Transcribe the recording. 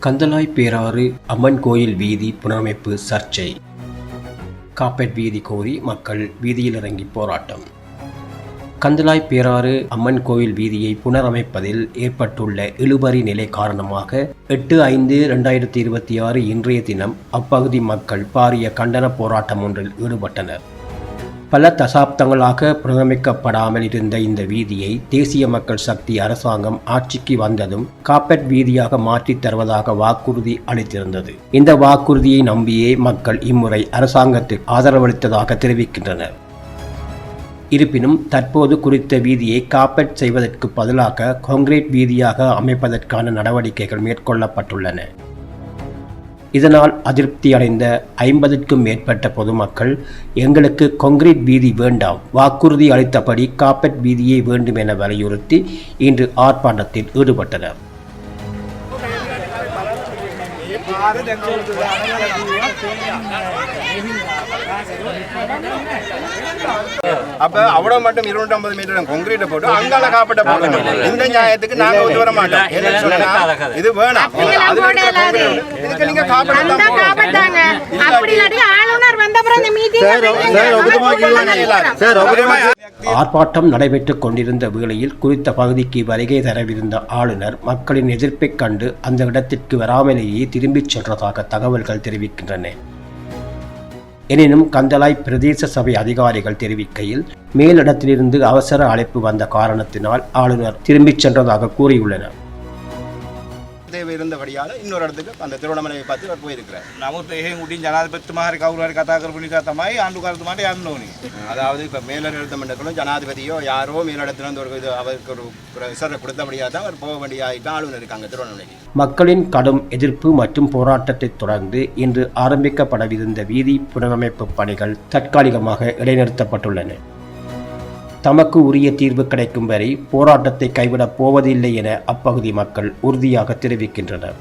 கந்தளாய் பேராறு அம்மன் கோயில் வீதி புனரமைப்பு சர்ச்சை. காப்பெட் வீதி கோரி மக்கள் வீதியில் இறங்கி போராட்டம். கந்தளாய் பேராறு அம்மன் கோயில் வீதியை புனரமைப்பதில் ஏற்பட்டுள்ள இழுபறி நிலை காரணமாக 8/5/2026 இன்றைய தினம் அப்பகுதி மக்கள் பாரிய கண்டன போராட்டம் ஒன்றில் ஈடுபட்டனர். பல தசாப்தங்களாக புனரமைக்கப்படாமல் இருந்த இந்த வீதியை தேசிய மக்கள் சக்தி அரசாங்கம் ஆட்சிக்கு வந்ததும் காப்பெட் வீதியாக மாற்றித் தருவதாக வாக்குறுதி அளித்திருந்தது. இந்த வாக்குறுதியை நம்பியே மக்கள் இம்முறை அரசாங்கத்துக்கு ஆதரவளித்ததாக தெரிவிக்கின்றனர். இருப்பினும் தற்போது குறித்த வீதியை காப்பெட் செய்வதற்கு பதிலாக கான்கிரீட் வீதியாக அமைப்பதற்கான நடவடிக்கைகள் மேற்கொள்ளப்பட்டுள்ளன. இதனால் அதிருப்தி அடைந்த 50க்கும் மேற்பட்ட பொதுமக்கள், எங்களுக்கு கான்கிரீட் வீதி வேண்டாம், வாக்குறுதி அளித்தபடி காப்பெட் வீதியே வேண்டும் என வலியுறுத்தி இன்று ஆர்ப்பாட்டத்தில் ஈடுபட்டனர். அப்ப அவ்வளவு மட்டும் 250 மீட்டர் கான்கிரீட் போட்டு அங்கால காப்பட்ட போடணும். இந்த நியாயத்துக்கு நாங்க ஒத்து வர மாட்டோம். என்ன சொன்னா இது வேணாம், இதுக்கு நீங்க காப்பட்டாங்க. அப்படி இல்லாட்டி ஆளுநர் வந்த அப்புறம் இந்த மீட்டிங் ஆர்ப்பாட்டம் நடைபெற்றுக் கொண்டிருந்த வேளையில் குறித்த பகுதிக்கு வருகை தரவிருந்த ஆளுநர் மக்களின் எதிர்ப்பைக் கண்டு அந்த இடத்திற்கு வராமலேயே திரும்பிச் சென்றதாக தகவல்கள் தெரிவிக்கின்றன. எனினும் கந்தளாய் பிரதேச சபை அதிகாரிகள் தெரிவிக்கையில் மேலிடத்திலிருந்து அவசர அழைப்பு வந்த காரணத்தினால் ஆளுநர் திரும்பிச் சென்றதாக கூறியுள்ளனர். தேவை இருந்தபடியால் இன்னொரு இடத்துக்கு அந்த திருவண்ணாமலையை பார்த்து அவர் போயிருக்கிறார். නමුත් එහෙන් උඩින් ජනාධිපතිතුමාහරි කවුරු හරි කතා කරපු නිසා තමයි ආණ්ඩුකරුතුමාට යන්න ඕනේ. அதாவது இப்போ மேலிடத்த மண்டலம் ஜனாதிபதியோ யாரோ மேலிடத்திலிருந்து ஒரு அவருக்கு ஒரு விசாரணை கொடுத்தபடியாக தான் அவர் போக வேண்டிய ஆளுநர் இருக்காங்க திருவண்ணாமலைக்கு. மக்களின் கடும் எதிர்ப்பு மற்றும் போராட்டத்தை தொடர்ந்து இன்று ஆரம்பிக்கப்படவிருந்த வீதி புனரமைப்பு பணிகள் தற்காலிகமாக இடைநிறுத்தப்பட்டுள்ளன. தமக்கு உரிய தீர்வு கிடைக்கும் வரை போராட்டத்தை கைவிடப் போவதில்லை என அப்பகுதி மக்கள் உறுதியாக தெரிவிக்கின்றனர்.